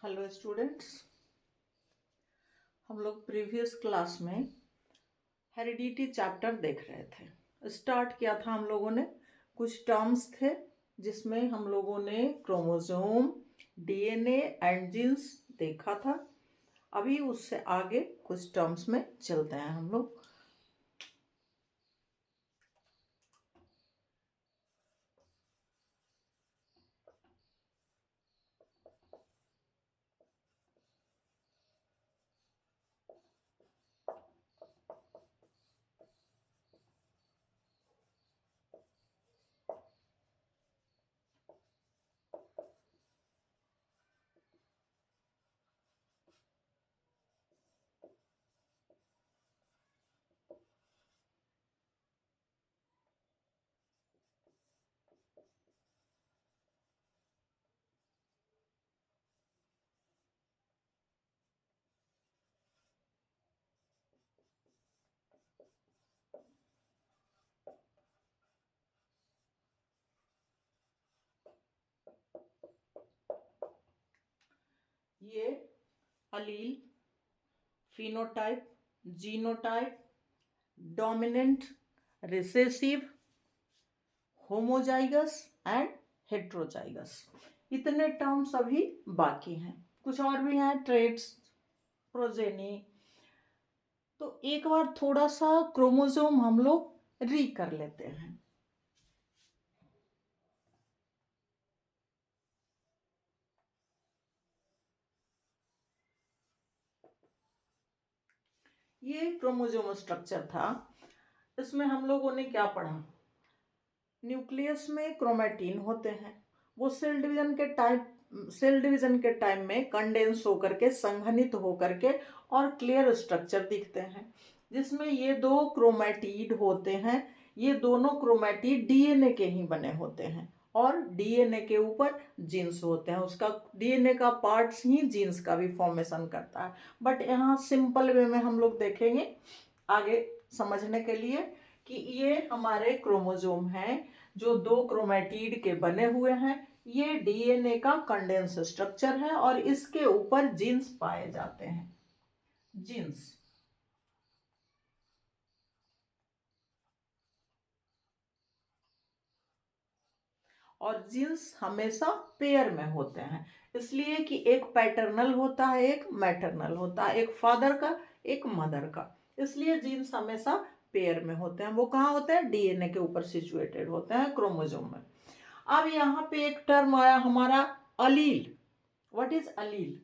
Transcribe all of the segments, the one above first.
Hello students, हम लोग previous class में हेरिडिटी चैप्टर देख रहे थे। स्टार्ट किया था हम लोगों ने, कुछ टर्म्स थे जिसमें हम लोगों ने क्रोमोसोम, डीएनए एंड जीन्स देखा था। अभी उससे आगे कुछ टर्म्स में चलते हैं हम लोग। ये allele, phenotype, genotype, dominant, recessive, homozygous and heterozygous, इतने टर्म्स अभी बाकी हैं। कुछ और भी हैं, ट्रेट्स, प्रोजेनी। तो एक बार थोड़ा सा क्रोमोसोम हम लोग री कर लेते हैं। ये क्रोमोसोम स्ट्रक्चर था। इसमें हम लोगों ने क्या पढ़ा? न्यूक्लियस में क्रोमैटिन होते हैं, वो सेल डिवीजन के टाइम में कंडेंस होकर के, संघनित होकर के और क्लियर स्ट्रक्चर दिखते हैं, जिसमें ये दो क्रोमैटिड होते हैं। ये दोनों क्रोमैटिड डीएनए के ही बने होते हैं और डीएनए के ऊपर जीन्स होते हैं। उसका डीएनए का पार्ट्स ही जीन्स का भी फॉर्मेशन करता है। बट यहाँ सिंपल वे में हम लोग देखेंगे आगे समझने के लिए कि ये हमारे क्रोमोसोम हैं जो दो क्रोमैटिड के बने हुए हैं। ये डीएनए का कंडेंस स्ट्रक्चर है और इसके ऊपर जीन्स पाए जाते हैं। जीन्स और जीन्स हमेशा पेयर में होते हैं, इसलिए कि एक पैटर्नल होता है, एक मैटरनल होता है, एक फादर का एक मदर का। इसलिए जीन्स हमेशा पेयर में होते हैं। वो कहाँ होते हैं? डीएनए के ऊपर सिचुएटेड होते हैं, क्रोमोसोम में। अब यहाँ पे एक टर्म आया हमारा अलील। व्हाट इज अलील?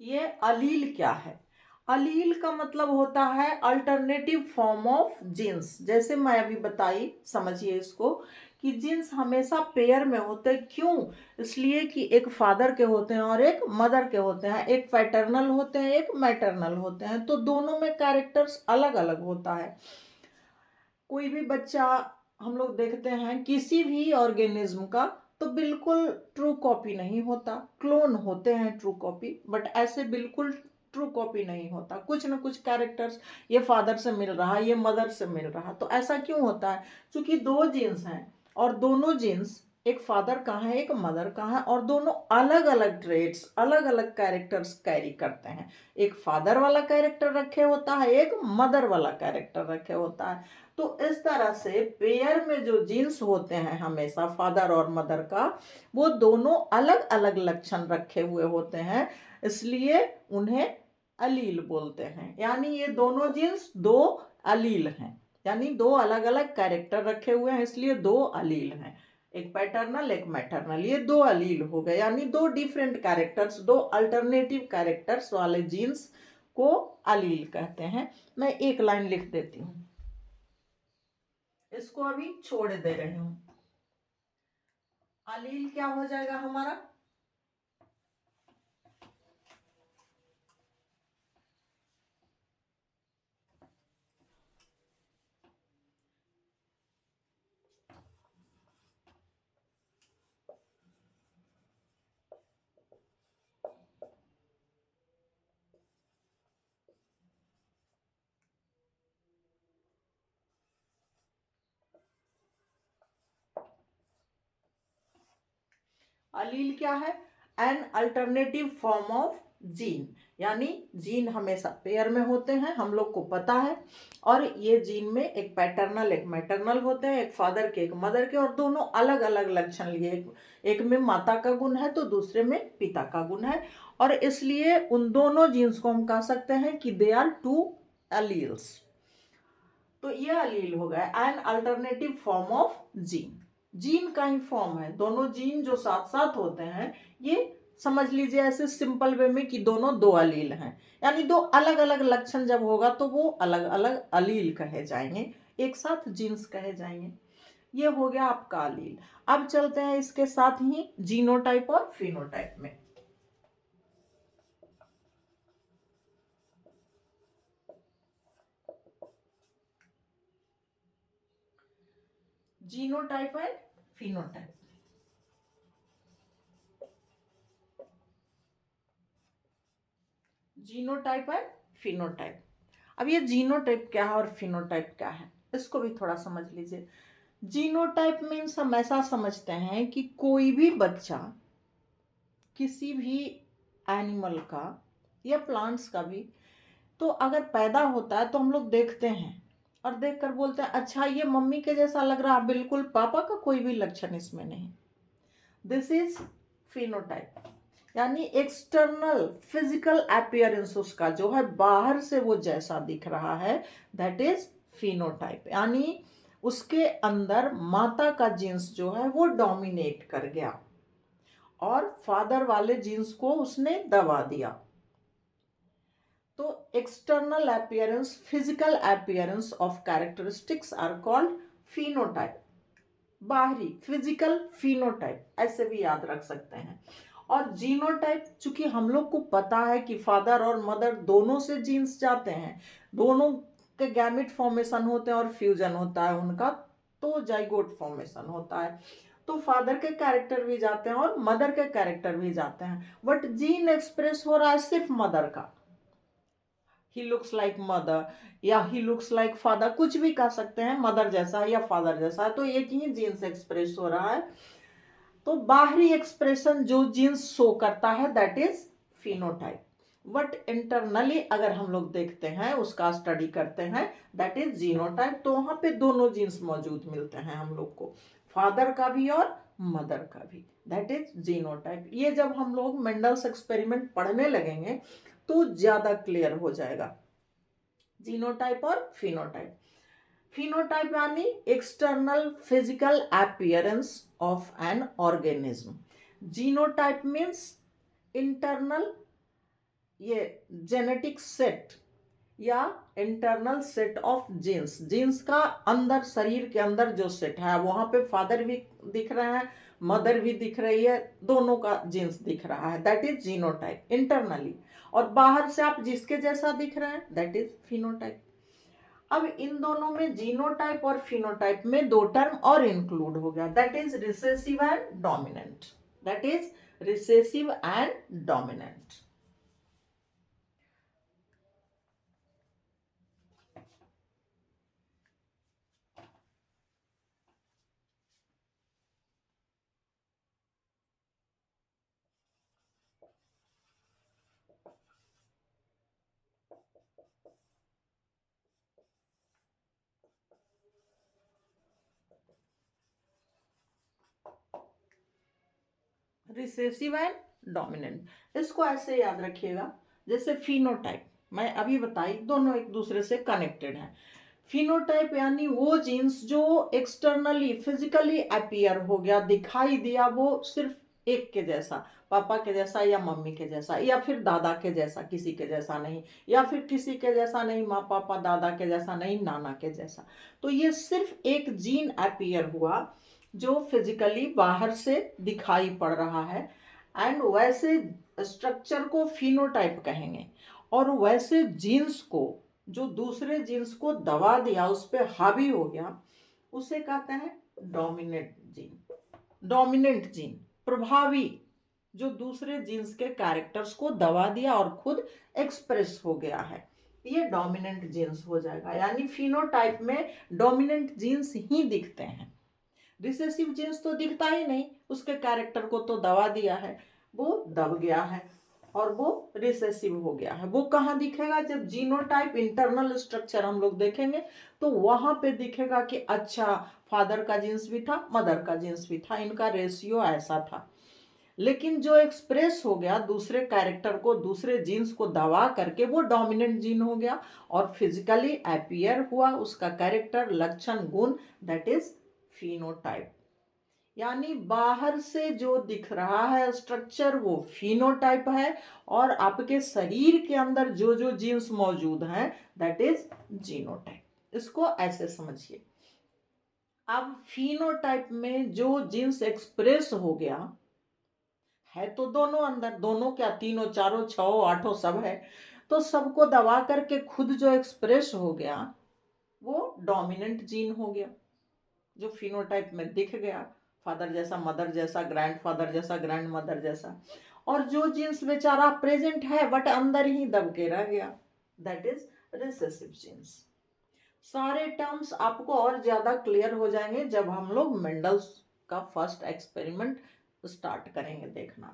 ये अलील क्या है? अलील का मतलब होता है अल्टरनेटिव फॉर्म ऑफ जीन्स। जैसे मैं अभी बताई, समझिए इसको, कि जीन्स हमेशा पेयर में होते हैं। क्यों? इसलिए कि एक फादर के होते हैं और एक मदर के होते हैं, एक पैटर्नल होते हैं, एक मैटरनल होते हैं, तो दोनों में कैरेक्टर्स अलग अलग होता है। कोई भी बच्चा हम लोग देखते हैं किसी भी ऑर्गेनिज्म का, तो बिल्कुल ट्रू कॉपी नहीं होता। क्लोन होते हैं ट्रू कॉपी, बट ऐसे बिल्कुल ट्रू कॉपी नहीं होता। कुछ ना कुछ कैरेक्टर्स, ये फादर से मिल रहा है, ये मदर से मिल रहा है। तो ऐसा क्यों होता है? क्योंकि दो जीन्स हैं और दोनों जीन्स, एक फादर का है एक मदर का है, और दोनों अलग अलग ट्रेड्स, अलग अलग कैरेक्टर्स कैरी करते हैं। एक फादर वाला कैरेक्टर रखे होता है, एक मदर वाला कैरेक्टर रखे होता है। तो इस तरह से पेयर में जो जीन्स होते हैं हमेशा फादर और मदर का, वो दोनों अलग अलग लक्षण रखे हुए होते हैं, इसलिए उन्हें अलील बोलते हैं। यानी ये दोनों जीन्स दो अलील हैं, यानी दो अलग अलग कैरेक्टर रखे हुए हैं, इसलिए दो अलील हैं। एक पैटर्नल एक मैटरनल, ये दो अलील हो गए, यानी दो डिफरेंट कैरेक्टर्स, दो अल्टरनेटिव कैरेक्टर्स वाले जीन्स को अलील कहते हैं। मैं एक लाइन लिख देती हूँ, इसको अभी छोड़ दे रही हूं। अलील क्या हो जाएगा हमारा? अलील क्या है? An alternative form of gene, यानी जीन हमेशा पेयर में होते हैं, हम लोग को पता है। और ये जीन में एक पैटर्नल एक मैटरनल होते हैं, एक फादर के एक मदर के, और दोनों अलग अलग लक्षण लिए, एक में माता का गुण है तो दूसरे में पिता का गुण है। और इसलिए उन दोनों जीन्स को हम कह सकते हैं कि दे आर टू एलील्स। तो ये अलील हो गया an alternative form of gene. Gene का ही फॉर्म है, दोनों जीन जो साथ साथ होते हैं, ये समझ लीजिए ऐसे सिंपल वे में कि दोनों दो अलील हैं, यानी दो अलग अलग लक्षण जब होगा तो वो अलग अलग अलील कहे जाएंगे, एक साथ जीन्स कहे जाएंगे। ये हो गया आपका अलील। अब चलते हैं इसके साथ ही जीनोटाइप और फिनोटाइप में। Genotype and phenotype. Genotype and phenotype. अब ये जीनोटाइप क्या है और फिनोटाइप क्या है, इसको भी थोड़ा समझ लीजिए। जीनोटाइप मीन्स हम ऐसा समझते हैं कि कोई भी बच्चा किसी भी एनिमल का या प्लांट्स का भी, तो अगर पैदा होता है तो हम लोग देखते हैं और देखकर बोलते हैं अच्छा ये मम्मी के जैसा लग रहा है, बिल्कुल पापा का कोई भी लक्षण इसमें नहीं। दिस इज फिनोटाइप, यानी एक्सटर्नल फिजिकल अपीयरेंस उसका जो है, बाहर से वो जैसा दिख रहा है, दैट इज फिनोटाइप। यानी उसके अंदर माता का जीन्स जो है वो डोमिनेट कर गया और फादर वाले जीन्स को उसने दबा दिया। तो external appearance, physical appearance of characteristics are called phenotype. बाहरी फिजिकल फिनोटाइप, ऐसे भी याद रख सकते हैं। और जीनोटाइप, चूंकि हम लोग को पता है कि फादर और मदर दोनों से जीन्स जाते हैं, दोनों के गैमेट फॉर्मेशन होते हैं और फ्यूजन होता है उनका, तो जाइगोट फॉर्मेशन होता है। तो फादर के कैरेक्टर भी जाते हैं और मदर के कैरेक्टर भी जाते हैं, बट जीन एक्सप्रेस हो रहा है सिर्फ मदर का। ही लुक्स लाइक मदर या ही लुक्स लाइक फादर, कुछ भी कह सकते हैं, मदर जैसा है या फादर जैसा है, तो एक ही जीन्स एक्सप्रेस हो रहा है। तो बाहरी एक्सप्रेशन जो जीन्स शो करता है that is phenotype, but internally अगर हम लोग देखते हैं, उसका स्टडी करते हैं, दैट इज जीनोटाइप। तो वहां पे दोनों जीन्स मौजूद मिलते हैं हम लोग को, फादर का भी और मदर का भी, दैट इज जीनोटाइप। ये जब हम लोग मेंडल्स एक्सपेरिमेंट पढ़ने लगेंगे तो ज्यादा क्लियर हो जाएगा, जीनोटाइप और फिनोटाइप। फिनोटाइप यानी external physical appearance of an organism. Genotype means internal, ये जेनेटिक सेट या internal set of genes, genes का अंदर, शरीर के अंदर जो सेट है, वहां पे फादर भी दिख रहे हैं, मदर भी दिख रही है, दोनों का जीन्स दिख रहा है, दैट इज जीनोटाइप इंटरनली। और बाहर से आप जिसके जैसा दिख रहे हैं दैट इज फिनोटाइप। अब इन दोनों में, जीनोटाइप और फिनोटाइप में, दो टर्म और इंक्लूड हो गया, that is recessive and dominant. That is recessive and dominant. Recessive and dominant, इसको ऐसे याद रखिएगा जैसे फिनोटाइप मैं अभी बताई, दोनों एक दूसरे से कनेक्टेड हैं। फिनोटाइप यानी वो जीन्स जो एक्सटर्नली फिजिकली अपीयर हो गया, दिखाई दिया, वो सिर्फ एक के जैसा, पापा के जैसा या मम्मी के जैसा या फिर दादा के जैसा, किसी के जैसा नहीं, या फिर किसी के जैसा नहीं, माँ पापा दादा के जैसा नहीं, नाना के जैसा। तो ये सिर्फ एक जीन अपीयर हुआ जो फिजिकली बाहर से दिखाई पड़ रहा है, एंड वैसे स्ट्रक्चर को फिनोटाइप कहेंगे। और वैसे जीन्स को जो दूसरे जीन्स को दबा दिया, उस पर हावी हो गया, उसे कहते हैं डोमिनेंट जीन। डोमिनेंट जीन प्रभावी, जो दूसरे जीन्स के कैरेक्टर्स को दबा दिया और खुद एक्सप्रेस हो गया है, ये डोमिनेंट जीन्स हो जाएगा। यानी फिनोटाइप में डोमिनेंट जीन्स ही दिखते हैं, रिसेसिव जीन्स तो दिखता ही नहीं, उसके कैरेक्टर को तो दबा दिया है। वो दब गया है और वो रिसेसिव हो गया है। वो कहाँ दिखेगा? जब जीनोटाइप इंटरनल स्ट्रक्चर हम लोग देखेंगे तो वहां पे दिखेगा कि अच्छा फादर का जीन्स भी था, मदर का जीन्स भी था, इनका रेशियो ऐसा था। लेकिन जो एक्सप्रेस हो गया दूसरे कैरेक्टर को, दूसरे जीन्स को दबा करके, वो डोमिनेंट जीन हो गया और फिजिकली अपीयर हुआ उसका कैरेक्टर, लक्षण, गुण, दैट इज फिनोटाइप। यानी बाहर से जो दिख रहा है स्ट्रक्चर वो फिनोटाइप है और आपके शरीर के अंदर जो जो जीन्स मौजूद हैं दैट इज जीनोटाइप। इसको ऐसे समझिए। अब फिनोटाइप में जो जीन्स एक्सप्रेस हो गया है तो दोनों अंदर, दोनों क्या, तीनों, चारों, छो, आठों सब है, तो सबको दबा करके खुद जो एक्सप्रेस हो गया वो डोमिनेंट जीन हो गया, जो फिनोटाइप में दिख गया, फादर जैसा, मदर जैसा, ग्रैंडफादर जैसा, ग्रैंड मदर जैसा। और जो जीन्स बेचारा प्रेजेंट है बट अंदर ही दब के रह गया, दैट इज रिसेसिव जीन्स। सारे टर्म्स आपको और ज्यादा क्लियर हो जाएंगे जब हम लोग मेंडल्स का फर्स्ट एक्सपेरिमेंट स्टार्ट करेंगे देखना।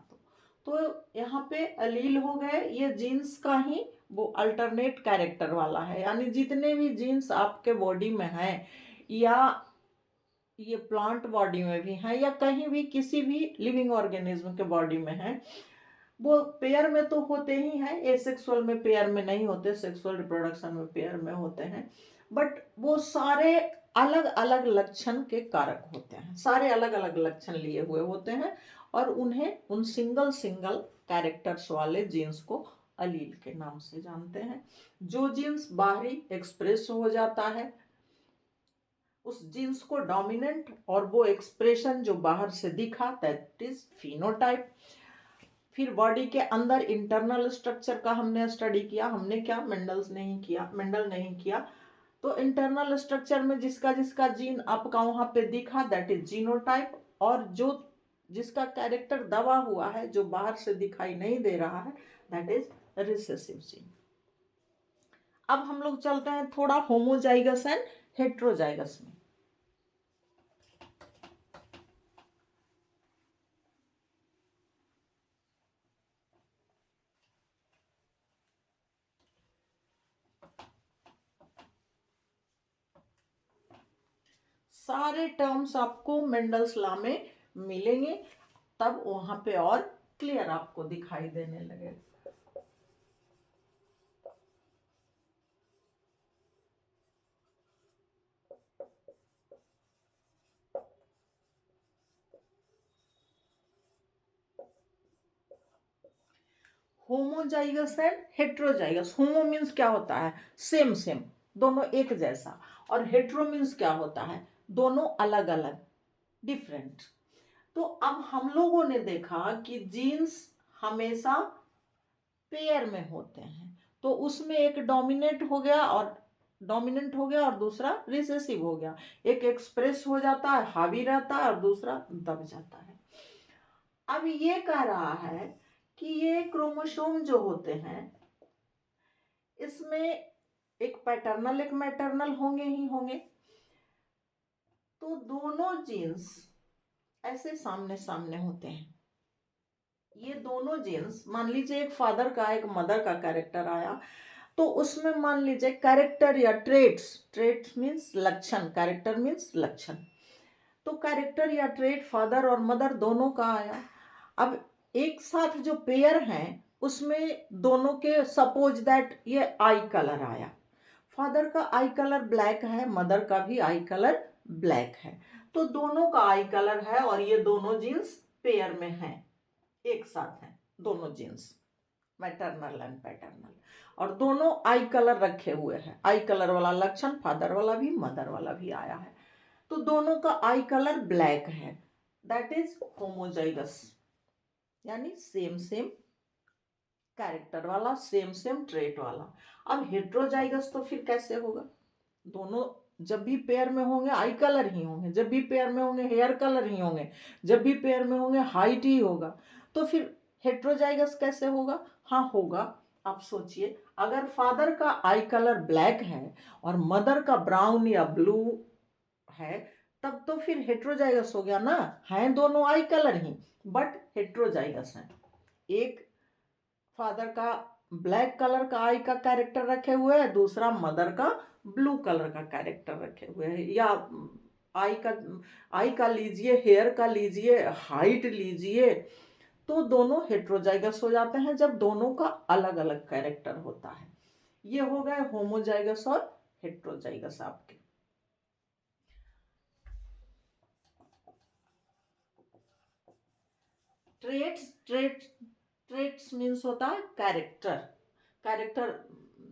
तो यहाँ पे अलील हो गए, ये जीन्स का ही वो अल्टरनेट कैरेक्टर वाला है, यानी जितने भी जीन्स आपके बॉडी में हैं या ये प्लांट बॉडी में भी हैं या कहीं भी किसी भी लिविंग ऑर्गेनिज्म के बॉडी में हैं, वो पेयर में तो होते ही हैं। एसेक्सुअल में पेयर में नहीं होते, सेक्सुअल रिप्रोडक्शन में पेयर में होते हैं, बट वो सारे अलग अलग लक्षण के कारक होते हैं, सारे अलग अलग लक्षण लिए हुए होते हैं और उन्हें उन सिंगल सिंगल कैरेक्टर्स वाले जीन्स को अलील के नाम से जानते हैं। जो जीन्स बाहरी एक्सप्रेस हो जाता है उस जीन्स को डोमिनेंट, और वो एक्सप्रेशन जो बाहर से दिखा दैट इज फिनोटाइप। फिर बॉडी के अंदर इंटरनल स्ट्रक्चर का हमने स्टडी किया, हमने क्या, मेंडल नहीं किया। तो इंटरनल स्ट्रक्चर में जिसका जिसका जीन आपका वहां पे दिखा दैट इज जीनोटाइप, और जो जिसका कैरेक्टर दबा हुआ है जो बाहर से दिखाई नहीं दे रहा है दैट इज रिसेसिव जीन। अब हम लोग चलते हैं थोड़ा होमोजाइगस एंड हेट्रोजाइगस में। सारे टर्म्स आपको मेंडल्स लॉ में मिलेंगे, तब वहां पे और क्लियर आपको दिखाई देने लगे। Homozygous and heterozygous. Homo means क्या होता है, सेम सेम, दोनों एक जैसा, और हेट्रो मीन्स क्या होता है, दोनों अलग अलग, डिफरेंट। तो अब हम लोगों ने देखा कि जीन्स हमेशा पेयर में होते हैं, तो उसमें एक डोमिनेंट हो गया और दूसरा रिसेसिव हो गया। एक एक्सप्रेस हो जाता है, हावी रहता है, और दूसरा दब जाता है। अब ये कह रहा है कि ये क्रोमोसोम जो होते हैं इसमें एक पैटर्नल एक मैटरनल होंगे ही होंगे। तो दोनों जीन्स ऐसे सामने सामने होते हैं। ये दोनों जीन्स, मान लीजिए एक फादर का एक मदर का कैरेक्टर आया, तो उसमें मान लीजिए कैरेक्टर या ट्रेट्स मीन्स लक्षण, कैरेक्टर मीन्स लक्षण, तो कैरेक्टर या ट्रेट फादर और मदर दोनों का आया। अब एक साथ जो पेयर हैं उसमें दोनों के, सपोज दैट ये आई कलर आया, फादर का आई कलर ब्लैक है, मदर का भी आई कलर ब्लैक है, तो दोनों का आई कलर है और ये दोनों जीन्स पेयर में हैं, एक साथ हैं दोनों जीन्स, मैटरनल एंड पैटर्नल, और दोनों आई कलर रखे हुए हैं। आई कलर वाला लक्षण फादर वाला भी मदर वाला भी आया है, तो दोनों का आई कलर ब्लैक है, दैट इज होमोजाइगस, यानी सेम सेम कैरेक्टर वाला, सेम सेम ट्रेट वाला। अब हेट्रोजाइगस तो फिर कैसे होगा, दोनों जब भी पेयर में होंगे आई कलर ही होंगे, जब भी पेयर में होंगे हेयर कलर ही होंगे, जब भी पेयर में होंगे हाइट ही होगा, तो फिर हेट्रोजाइगस कैसे होगा? हाँ होगा। आप सोचिए, अगर फादर का आई कलर ब्लैक है और मदर का ब्राउन या ब्लू है, तब तो फिर हेट्रोजाइगस हो गया ना, हैं दोनों आई कलर ही बट हेट्रोजाइगस है। एक फादर का ब्लैक कलर का आई का कैरेक्टर रखे हुए है, दूसरा मदर का ब्लू कलर का कैरेक्टर रखे हुए है, या आई का आई का लीजिए, हेयर का लीजिए, हाइट लीजिए, तो दोनों हेट्रोजाइगस हो जाते हैं जब दोनों का अलग अलग कैरेक्टर होता है। ये हो गए होमोजाइगस और हेट्रोजाइगस आपके। ट्रेट्स मीन्स होता है कैरेक्टर। कैरेक्टर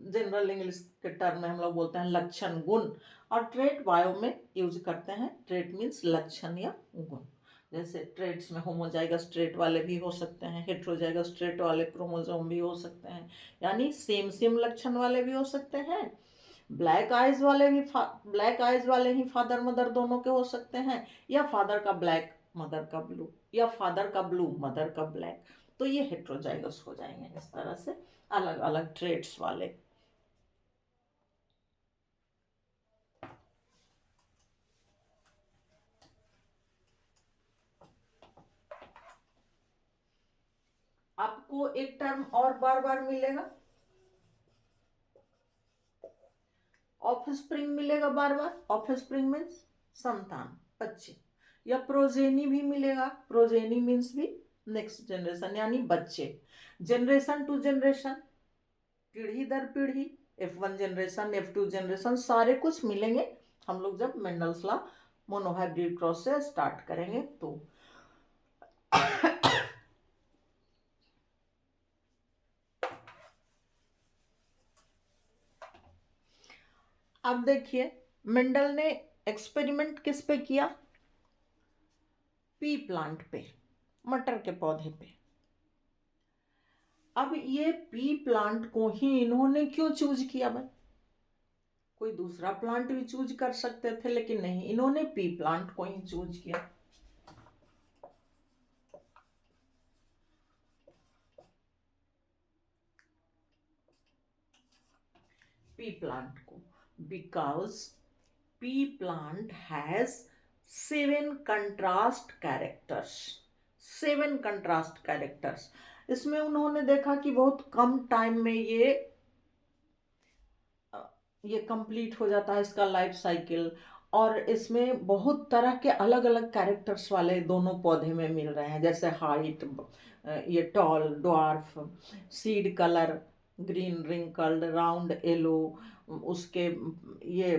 जनरल इंग्लिश के टर्म में हम लोग बोलते हैं लक्षण, गुण, और ट्रेट बायो में यूज करते हैं। ट्रेट मीन्स लक्षण या गुण। जैसे ट्रेट्स में होमोजाइगस ट्रेट वाले भी हो सकते हैं, हेट्रोजाइगस ट्रेट वाले क्रोमोसोम भी हो सकते हैं, यानी सेम सेम लक्षण वाले भी हो सकते हैं। ब्लैक आइज वाले भी ब्लैक आइज वाले ही फादर मदर दोनों के हो सकते हैं, या फादर का ब्लैक मदर का ब्लू, या फादर का ब्लू मदर का ब्लैक, तो ये हेट्रोजाइगस हो जाएंगे इस तरह से अलग अलग ट्रेट्स वाले। आपको एक टर्म और बार बार मिलेगा, ऑफस्प्रिंग मिलेगा बार बार। ऑफस्प्रिंग मीन्स संतान, बच्चे, या प्रोजेनी भी मिलेगा। प्रोजेनी मीन्स भी नेक्स्ट जनरेशन यानी बच्चे। जनरेशन टू जनरेशन, पीढ़ी दर पीढ़ी, F1 जनरेशन, F2 जनरेशन, सारे कुछ मिलेंगे हम लोग जब मेंडल्स लॉ मोनोहाइब्रिड क्रॉस से स्टार्ट करेंगे तो। अब देखिए मेंडल ने एक्सपेरिमेंट किस पे किया? पी प्लांट पे, मटर के पौधे पे। अब ये पी प्लांट को ही इन्होंने क्यों चूज किया भाई? कोई दूसरा प्लांट भी चूज कर सकते थे, लेकिन नहीं, इन्होंने पी प्लांट को ही चूज किया। पी प्लांट को, because P plant has 7 contrast characters. 7 contrast characters. इसमें उन्होंने देखा कि बहुत कम टाइम में ये कंप्लीट हो जाता है इसका लाइफ साइकिल, और इसमें बहुत तरह के अलग अलग कैरेक्टर्स वाले दोनों पौधे में मिल रहे हैं, जैसे हाइट, ये tall, dwarf, seed colour, green, wrinkled, round, yellow, उसके ये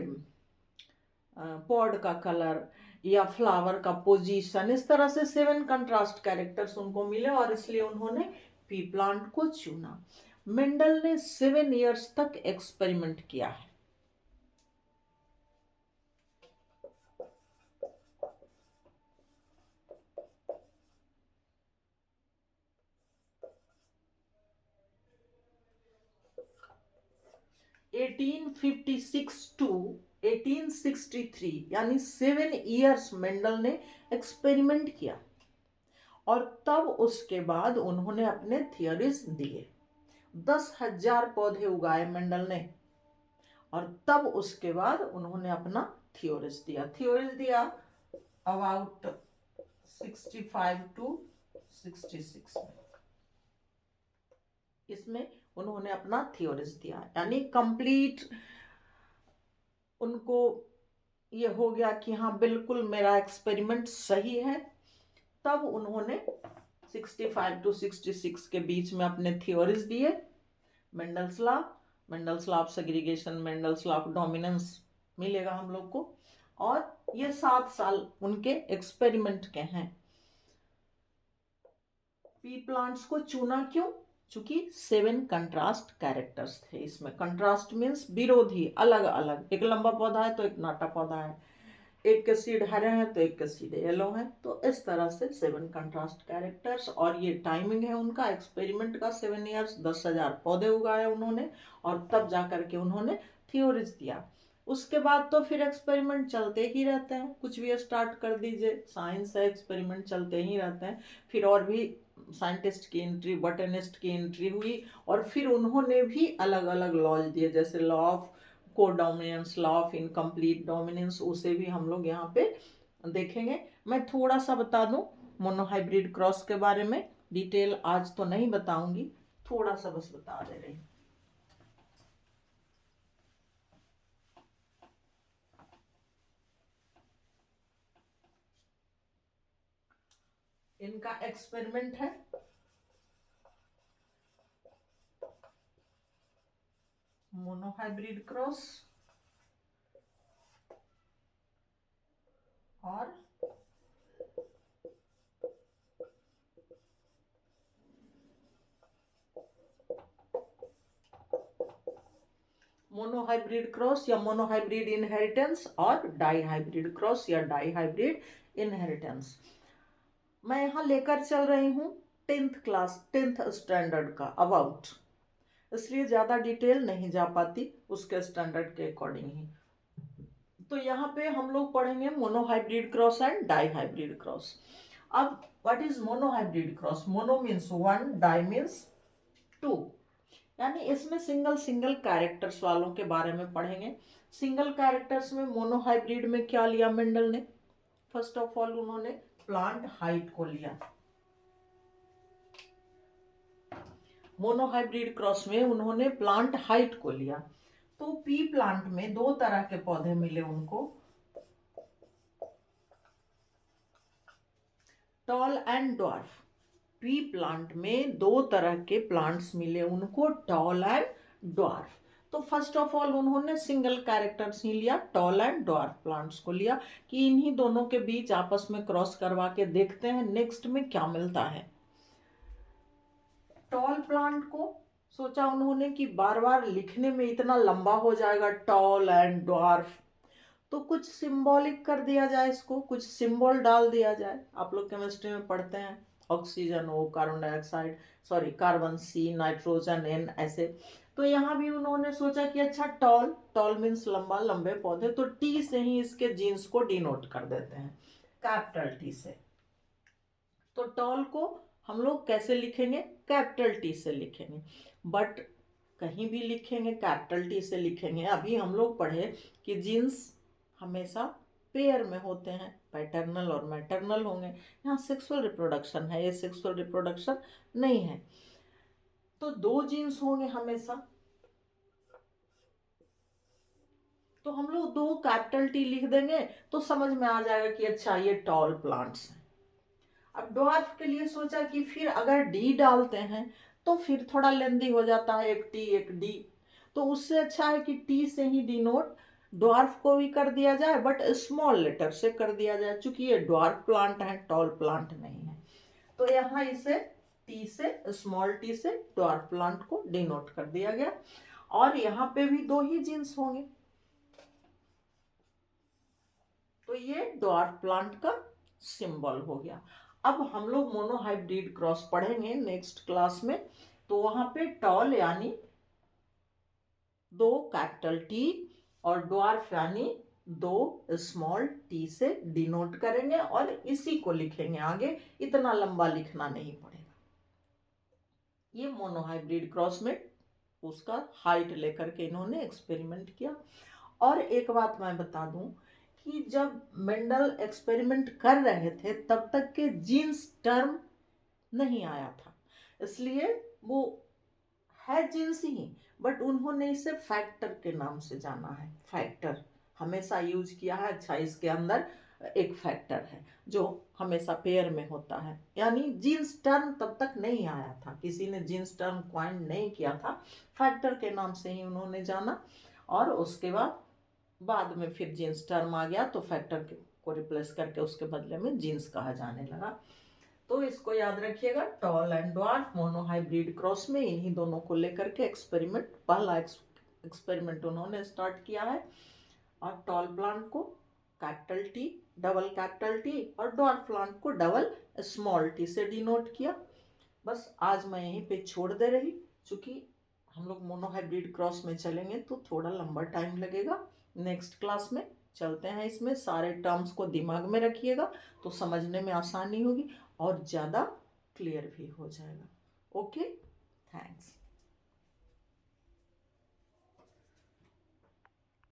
पॉड का कलर या फ्लावर का पोजीशन, इस तरह से 7 कंट्रास्ट कैरेक्टर्स उनको मिले और इसलिए उन्होंने पी प्लांट को चुना। मेंडल ने 7 इयर्स तक एक्सपेरिमेंट किया है। टू 1863 यानी 7 इयर्स मेंडल ने एक्सपेरिमेंट किया, और तब उसके बाद उन्होंने अपने थियोरीज दिए। 10,000 पौधे उगाए मेंडल ने, और तब उसके बाद उन्होंने अपना थियोरीज दिया। थियोरीज दिया अबाउट 65 to 66 में। इसमें उन्होंने अपना थियोरीज दिया, यानी कंप्लीट उनको ये हो गया कि हाँ बिल्कुल मेरा एक्सपेरिमेंट सही है। तब उन्होंने 65 to 66 के बीच में अपने थियोरीज दिए। Mendel's law, Mendel's law of segregation, Mendel's law of dominance मिलेगा हम लोग को, और ये 7 साल उनके एक्सपेरिमेंट के हैं। पी प्लांट्स को चुना क्यों? चूंकि 7 कंट्रास्ट कैरेक्टर्स थे इसमें। कंट्रास्ट मीन्स विरोधी, अलग अलग। एक लंबा पौधा है तो एक नाटा पौधा है, एक के सीड हरे हैं तो एक के सीड येलो है, तो इस तरह से 7 कंट्रास्ट कैरेक्टर्स। और ये टाइमिंग है उनका एक्सपेरिमेंट का 7 इयर्स, 10,000 पौधे उगाए उन्होंने, और तब जा करके उन्होंने थियोरीज दिया। उसके बाद तो फिर एक्सपेरिमेंट चलते ही रहते हैं, कुछ भी स्टार्ट कर दीजिए, साइंस है, एक्सपेरिमेंट चलते ही रहते हैं। फिर और भी साइंटिस्ट की एंट्री, बॉटनिस्ट की एंट्री हुई, और फिर उन्होंने भी अलग अलग लॉज दिए, जैसे law of codominance, law of incomplete dominance, उसे भी हम लोग यहाँ पे देखेंगे। मैं थोड़ा सा बता दूं मोनोहाइब्रिड क्रॉस के बारे में। डिटेल आज तो नहीं बताऊंगी, थोड़ा सा बस बता दे रही हूँ। इनका एक्सपेरिमेंट है मोनोहाइब्रिड क्रॉस और मोनोहाइब्रिड क्रॉस या मोनोहाइब्रिड इनहेरिटेंस और डाईहाइब्रिड क्रॉस या डाईहाइब्रिड इनहेरिटेंस। मैं यहाँ लेकर चल रही हूँ 10th स्टैंडर्ड का अबाउट, इसलिए ज़्यादा डिटेल नहीं जा पाती, उसके स्टैंडर्ड के अकॉर्डिंग ही। तो यहाँ पे हम लोग पढ़ेंगे monohybrid cross and dihybrid cross. अब what is monohybrid cross? Mono means one, di means two, यानी इसमें सिंगल सिंगल कैरेक्टर्स वालों के बारे में पढ़ेंगे। सिंगल कैरेक्टर्स में मोनोहाइब्रिड में क्या लिया मेंडल ने? फर्स्ट ऑफ ऑल उन्होंने प्लांट हाइट को लिया। मोनोहाइब्रिड क्रॉस में उन्होंने प्लांट हाइट को लिया। तो पी प्लांट में दो तरह के पौधे मिले उनको, tall and dwarf. P plant में दो तरह के प्लांट्स मिले उनको, टॉल एंड ड्वार्फ। तो फर्स्ट ऑफ ऑल उन्होंने सिंगल कैरेक्टर्स ही लिया, टॉल एंड ड्वार्फ प्लांट्स को लिया कि इन्हीं दोनों के बीच आपस में क्रॉस करवा के देखते हैं नेक्स्ट में क्या मिलता है। टॉल प्लांट को सोचा उन्होंने कि बार बार लिखने में इतना लंबा हो जाएगा टॉल एंड ड्वार्फ, तो कुछ सिंबॉलिक कर दिया जाए, इसको कुछ सिंबल डाल दिया जाए। आप लोग केमिस्ट्री में पढ़ते हैं oxygen O, carbon dioxide sorry carbon C, nitrogen N, ऐसे। तो यहाँ भी उन्होंने सोचा कि अच्छा टॉल, टॉल मीन्स लंबा, लंबे पौधे, तो टी से ही इसके जीन्स को डिनोट कर देते हैं, कैपिटल टी से। तो टॉल को हम लोग कैसे लिखेंगे? कैपिटल टी से लिखेंगे, बट कहीं भी लिखेंगे कैपिटल टी से लिखेंगे। अभी हम लोग पढ़े कि जीन्स हमेशा पेयर में होते हैं, पैटर्नल और मैटरनल होंगे। यहाँ सेक्सुअल रिप्रोडक्शन है, ये सेक्सुअल रिप्रोडक्शन नहीं है। तो दो जीन्स होंगे हमेशा, तो हम लोग दो कैपिटल टी लिख देंगे तो समझ में आ जाएगा कि अच्छा ये टॉल प्लांट्स हैं। अब ड्वार्फ के लिए सोचा कि फिर अगर डी डालते हैं तो फिर थोड़ा लेंदी हो जाता है, एक टी एक डी, तो उससे अच्छा है कि टी से ही डिनोट ड्वार्फ को भी कर दिया जाए, बट स्मॉल लेटर से कर दिया जाए, चूंकि ये ड्वार्फ प्लांट है, टॉल प्लांट नहीं है। तो यहाँ इसे टी से, स्मॉल टी से ड्वार्फ प्लांट को डिनोट कर दिया गया। और यहाँ पे भी दो ही जीन्स होंगे, तो ये ड्वार्फ प्लांट का सिंबल हो गया। अब हम लोग मोनोहाइब्रिड क्रॉस पढ़ेंगे नेक्स्ट क्लास में, तो वहां पे टॉल यानी दो कैपिटल टी और ड्वार्फ यानी दो स्मॉल टी से डिनोट करेंगे और इसी को लिखेंगे आगे, इतना लंबा लिखना नहीं पड़ेगा। ये मोनोहाइब्रिड क्रॉस में उसका हाइट लेकर के इन्होंने एक्सपेरिमेंट किया। और एक बात मैं बता दूं कि जब मेंडल एक्सपेरिमेंट कर रहे थे तब तक के जीन्स टर्म नहीं आया था, इसलिए वो है जीन्स ही, बट उन्होंने इसे फैक्टर के नाम से जाना है। फैक्टर हमेशा यूज किया है। अच्छा, इसके अंदर एक फैक्टर है जो हमेशा पेयर में होता है, यानी जीन्स टर्म तब तक नहीं आया था, किसी ने जीन्स टर्म क्वाइन नहीं किया था, फैक्टर के नाम से ही उन्होंने जाना। और उसके बाद में फिर जीन्स टर्म आ गया तो फैक्टर को रिप्लेस करके उसके बदले में जीन्स कहा जाने लगा। तो इसको याद रखिएगा, tall and dwarf monohybrid cross में इन्हीं दोनों को लेकर के एक्सपेरिमेंट, पहला एक्सपेरिमेंट उन्होंने स्टार्ट किया है। और टॉल प्लांट को capital T, double capital T, और ड्वार्फ प्लांट को डबल स्मॉल टी से डिनोट किया। बस आज मैं यहीं पे छोड़ दे रही, क्योंकि हम लोग मोनोहाइब्रिड क्रॉस में चलेंगे तो थोड़ा लंबा टाइम लगेगा। नेक्स्ट क्लास में चलते हैं, इसमें सारे टर्म्स को दिमाग में रखिएगा तो समझने में आसानी होगी और ज़्यादा क्लियर भी हो जाएगा। Okay, thanks.